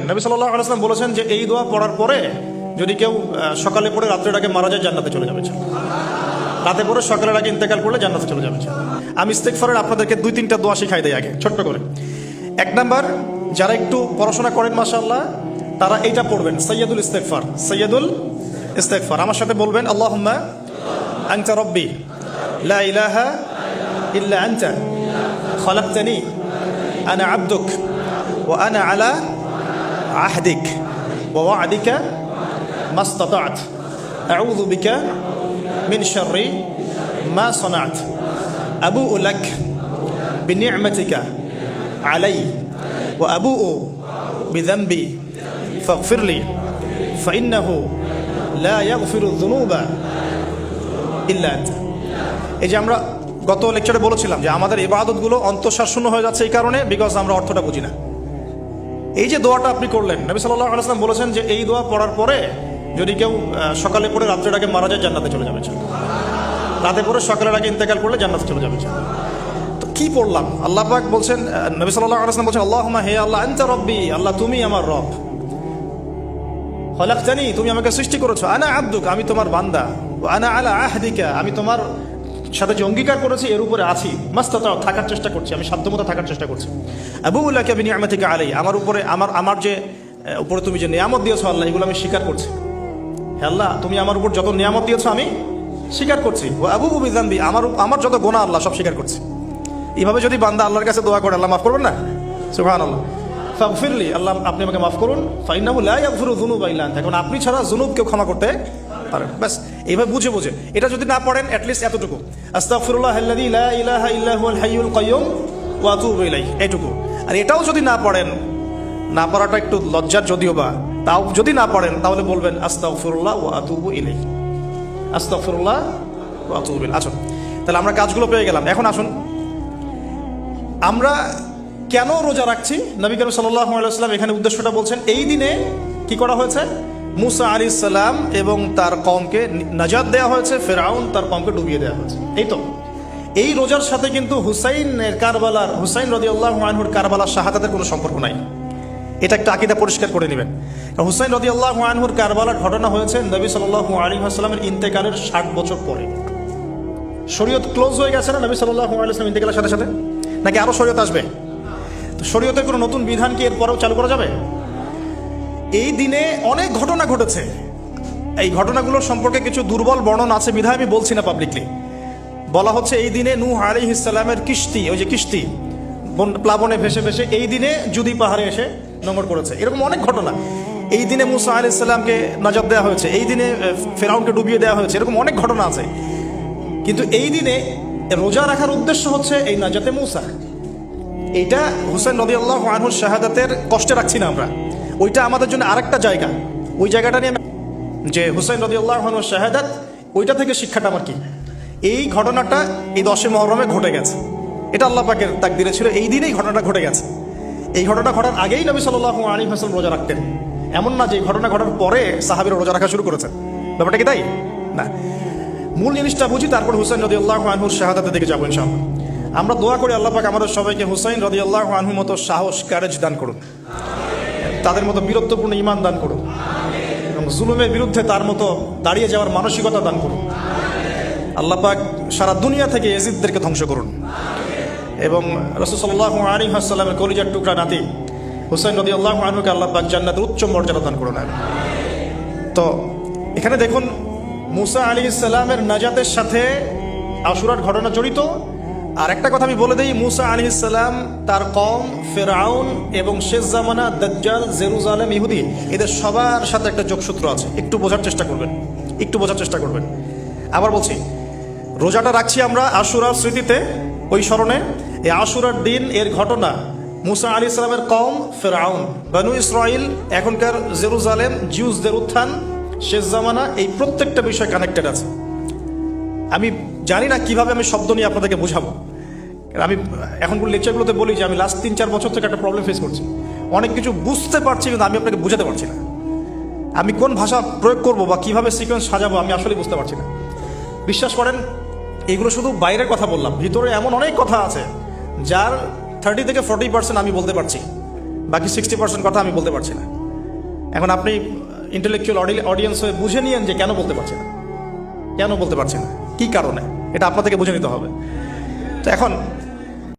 নবী সাল্লাল্লাহু আলাইহি ওয়াসাল্লাম বলেছেন যে এই দোয়া পড়ার পরে যদি কেউ সকালে পড়ে রাত্রের আগে মারা যায় জান্নাতে চলে যাবে। রাতে পড়ে সকালের আগে ইন্তেকাল করলে জান্নাতে চলে যাবে। আমি ইস্তেগফারের আপনাদেরকে 2-3টা দোয়া শিখাই দেই আগে ছোট্ট করে। 1 নাম্বার, যারা একটু পড়াশোনা করেন মাশাআল্লাহ তারা এইটা পড়বেন, সাইয়্যিদুল ইস্তেগফার। সাইয়্যিদুল ইস্তেগফার আমার সাথে বলবেন, আল্লাহুম্মা আনতা রাব্বি লা ইলাহা ইল্লা আনতা খালাকতানি আনা আবদুক ওয়া আনা আলা আহদিক ওয়া ওয়া'দিকা মাস্তাতা'ত আউযু বিকা মিন শাররি মা সানা'ত আবু'ু লাক বিনি'মাতিকা আলাই ওয়া আবু'ু বিযানবি ফাগফিরলি ফাইন্নাহু লা ইয়াগফিরু যুনুবা ইল্লা আনতা। এই যে আমরা গত লেকচারে বলেছিলাম যে আমাদের ইবাদতগুলো অন্তঃসার শূন্য হয়ে যাচ্ছে এই কারণে, বিকজ আমরা অর্থটা বুঝি না। এই যে দোয়াটা আপনি করলেন, নবী সাল্লাল্লাহু আলাইহি ওয়াসাল্লাম বলেছেন যে এই দোয়া পড়ার পরে যদি কেউ সকালে পড়ে রাত্রের আগে মারা যায় জান্নাতে চলে যাবে। রাতে পড়ে সকালের আগে ইন্তেকাল করলে জান্নাতে চলে যাবে। তো কি পড়লাম? আল্লাহ পাক বলছেন, নবী সাল্লাল্লাহু আলাইহি ওয়াসাল্লাম বলছেন, আল্লাহুম্মা হে আল্লাহ আনতা রাব্বি, আল্লাহ তুমি আমার রব, খালাকতানি তুমি আমাকে সৃষ্টি করেছো, আনা আবদুক আমি তোমার বান্দা, ওয়া আনা আলা আহদিকা আমি তোমার সাথে যে অঙ্গীকার করেছি এর উপরে আছি, মাস্তাতা'তু থাকার চেষ্টা করছি, আমি সাধ্যমতো থাকার চেষ্টা করছি। আবু'ু লাকা বিনি'মাতিকা আলাই আমার উপরে আমার যে উপরে তুমি যে নিয়ামত দিয়েছো আল্লাহ এগুলো আমি স্বীকার করছি। হে আল্লাহ তুমি আমার উপর যত নিয়ামত দিয়েছো আমি স্বীকার করছি। ওয়া আবু'ু বিযানবি আমার যত গুনাহ আল্লাহ সব স্বীকার করছি। এইভাবে যদি বান্দা আল্লাহর কাছে দোয়া করে আল্লাহ মাফ করবেন না? সুবহানাল্লাহ। ফাগফিরলি আল্লাহ আপনি আমাকে মাফ করুন, ফাইন্নাহু লা ইয়াগফিরু যুনুবা ইল্লা আনতা এখন আপনি ছাড়া যুনুব কেউ ক্ষমা করতে পারেন। ব্যাস এইভাবে বুঝে বুঝে এটা যদি না পড়েন অ্যাটলিস্ট এতটুকু, আস্তাগফিরুল্লাহাল্লাযী লা ইলাহা ইল্লা হুয়াল হাইয়ুল কাইয়্যুম ওয়া আতুবু ইলাইহি এইটুকু। আর এটাও যদি না পড়েন, না পড়াটা একটু লজ্জার যদিও বা, তাও যদি না পড়েন তাহলে বলবেন আস্তাগফিরুল্লাহ ওয়া আতুবু ইলাইহি, আস্তাগফিরুল্লাহ ওয়া আতুবু ইলাইহি। আসুন তাহলে আমরা কাজগুলো পেয়ে গেলাম। এখন আসুন আমরা কেন রোজা রাখছি? নবী করিম সাল্লাল্লাহু আলাইহি ওয়াসাল্লাম এখানে উদ্দেশ্যটা বলছেন। এই দিনে কি করা হয়েছে? মুসা আলাইহিস সালাম এবং তার কওমকে নাজাত দেওয়া হয়েছে, ফেরাউন তার কওমকে ডুবিয়ে দেওয়া হয়েছে। এই তো এই রোজার সাথে কিন্তু হুসাইন রাদিয়াল্লাহু আনহুর কারবালার শাহাদাতের কোনো সম্পর্ক নাই। এটা একটা আকীদা পরিষ্কার করে নেবেন। হুসাইন রাদিয়াল্লাহু আনহুর কারবালার ঘটনা হয়েছে নবী সাল্লাল্লাহু আলাইহি ওয়াসাল্লামের ইন্তেকালের 60 বছর পরে। শরীয়ত ক্লোজ হয়ে গেছে না নবী সাল্লাল্লাহু আলাইহি ওয়াসাল্লাম ইন্তেকালের সাথে সাথে, নাকি আরো শরীয়ত আসবে? তো শরীয়তের কোনো নতুন বিধান কি এরপরেও চালু করা যাবে? এই দিনে অনেক ঘটনা ঘটেছে, এই ঘটনাগুলোর সম্পর্কে কিছু দুর্বল বর্ণনা আছে বিধায় আমি বলছি না পাবলিকলি। বলা হচ্ছে এই দিনে নূহ আলাইহিস সালামের কিস্তি, ওই যে কিস্তি প্লাবনে ভেসে ভেসে এই দিনে জুদি পাহাড়ে এসে নোঙর করেছে। এরকম অনেক ঘটনা। এই দিনে মুসা আলাইহিস সালামকে নাজাত দেওয়া হয়েছে, এই দিনে ফেরাউনকে ডুবিয়ে দেওয়া হয়েছে, এরকম অনেক ঘটনা আছে। কিন্তু এই দিনে রোজা রাখার উদ্দেশ্য হচ্ছে এই নাজাতে মুসা। এইটা হুসাইন রাদিয়াল্লাহু আনহুর শাহাদাতের কষ্টে রাখছি না আমরা, ওইটা আমাদের জন্য আরেকটা জায়গা। ওই জায়গাটা নিয়ে যে হুসাইন রাদিয়াল্লাহু আনহুর শাহাদাত, ওইটা থেকে শিক্ষাটা আমার কি? এই ঘটনাটা এই 10 মুহররমে ঘটে গেছে, এটা আল্লাহ পাকের তাকদিরে ছিল, এই দিনেই ঘটনাটা ঘটে গেছে। এই ঘটনা ঘটার আগেই নবী সাল্লাল্লাহু আলাইহি ওয়াসাল্লাম রোজা রাখতেন। এমন না যে ঘটনা ঘটার পরে সাহাবীরা রোজা রাখা শুরু করেছেন, ব্যাপারটা কি তাই না? মূল জিনিসটা বুঝি, তারপর হুসাইন রাদিয়াল্লাহু আনহুর শাহাদাতের দিকে যাবো ইনশাআল্লাহ। আমরা দোয়া করি আল্লাহ পাক আমাদের সবাইকে হুসাইন রাদিয়াল্লাহু আনহুর মতো সাহস, কারেজ দান করুন, তাদের মতো বীরত্বপূর্ণ ঈমান দান করুন, এবং জুলুমের বিরুদ্ধে তার মতো দাঁড়িয়ে যাওয়ার মানসিকতা দান করুন। আল্লাহ পাক সারা দুনিয়া থেকে ইয়াজিদদেরকে ধ্বংস করুন, এবং রাসূল সাল্লাল্লাহু আলাইহি ওয়াসাল্লামের কলিজার টুকরা নাতি হুসাইন রাদিয়াল্লাহু আনহুকে আল্লাহ পাক জান্নাতের উচ্চ মর্যাদা দান করুন। তো এখানে দেখুন মুসা আলাইহিস সালামের নাজাতের সাথে আশুরার ঘটনা জড়িত। আর একটা কথা আমি বলে দিই, মুসা আলাইহিস সালাম, তার কওম, ফেরাউন এবং শেষ জামানা দাজ্জাল, জেরুজালেম, ইহুদি, এদের সবার সাথে একটা যোগসূত্র আছে। একটু বোঝার চেষ্টা করবেন, একটু বোঝার চেষ্টা করবেন। আবার বলছি, রোজাটা রাখছি আমরা আশুরার স্মৃতিতে, ওই স্মরণে। এই আশুরার দিন এর ঘটনা, মুসা আলাইহিস সালামের কওম, ফেরাউন, বনু ইসরাইল, এখনকার জেরুজালেম, জিউসদের উত্থান, শেষ জামানা, এই প্রত্যেকটা বিষয় কানেক্টেড আছে। আমি জানি না কিভাবে আমি শব্দ নিয়ে আপনাদেরকে বোঝাবো। আমি এখন লেকচারগুলোতে বলি যে আমি লাস্ট 3-4 বছর থেকে একটা প্রবলেম ফেস করছি, অনেক কিছু বুঝতে পারছি কিন্তু আমি আপনাকে বোঝাতে পারছি না। আমি কোন ভাষা প্রয়োগ করবো বা কিভাবে সিকোয়েন্স সাজাবো আমি আসলে বুঝতে পারছি না। বিশ্বাস করেন, এগুলো শুধু বাইরের কথা বললাম, ভিতরে এমন অনেক কথা আছে যার 30 থেকে 40% আমি বলতে পারছি, বাকি 60% কথা আমি বলতে পারছি না। এখন আপনি ইন্টেলেকচুয়াল অডিয়েন্স হয়ে বুঝে নিয়েন যে কেন বলতে পারছি না, কেন বলতে পারছি না, কি কারণে, এটা আপনাদেরকে বুঝে নিতে হবে। তো এখন